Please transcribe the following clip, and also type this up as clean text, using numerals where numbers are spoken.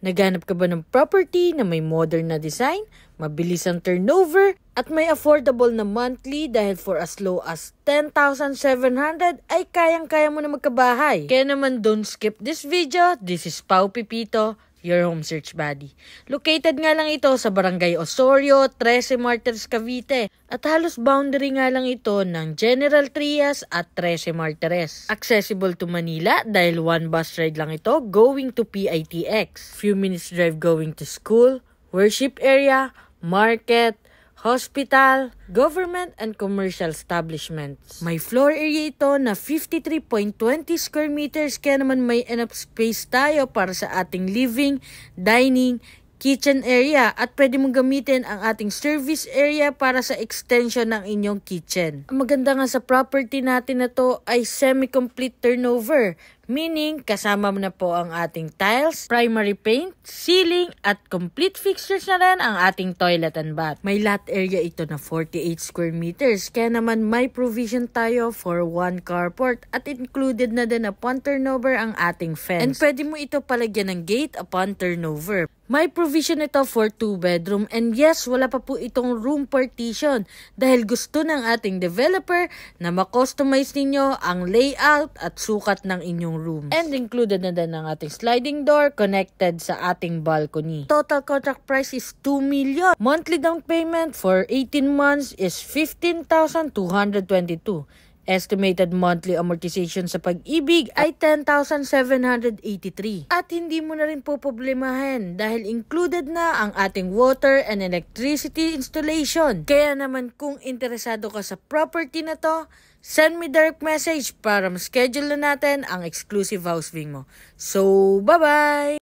Naghanap ka ba ng property na may modern na design, mabilis ang turnover, at may affordable na monthly dahil for as low as 10,700 ay kayang-kaya mo na magkabahay? Kaya naman don't skip this video. This is Pau Pipito, your home search buddy. Located nga lang ito sa Barangay Osorio, 13 Martires, Cavite. At halos boundary nga lang ito ng General Trias at 13 Martires. Accessible to Manila dahil one bus ride lang ito going to PITX. Few minutes drive going to school, worship area, market, hospital, government and commercial establishments. May floor area ito na 53.20 square meters kaya naman may enough space tayo para sa ating living, dining, kitchen area at pwede mong gamitin ang ating service area para sa extension ng inyong kitchen. Ang maganda nga sa property natin na to ay semi-complete turnover. Meaning, kasama na po ang ating tiles, primary paint, ceiling, at complete fixtures na rin ang ating toilet and bath. May lot area ito na 48 square meters, kaya naman may provision tayo for one carport at included na din upon turnover ang ating fence. And pwede mo ito palagyan ng gate upon turnover. May provision ito for 2 bedroom and yes, wala pa po itong room partition dahil gusto ng ating developer na ma-customize ninyo ang layout at sukat ng inyong room. And included na din ang ating sliding door connected sa ating balcony. Total contract price is 2 million. Monthly down payment for 18 months is 15,222. Estimated monthly amortization sa Pag-ibig ay 10,783. At hindi mo na rin po problemahin dahil included na ang ating water and electricity installation. Kaya naman kung interesado ka sa property na to, send me direct message para ma-schedule na natin ang exclusive house viewing mo. So, bye-bye!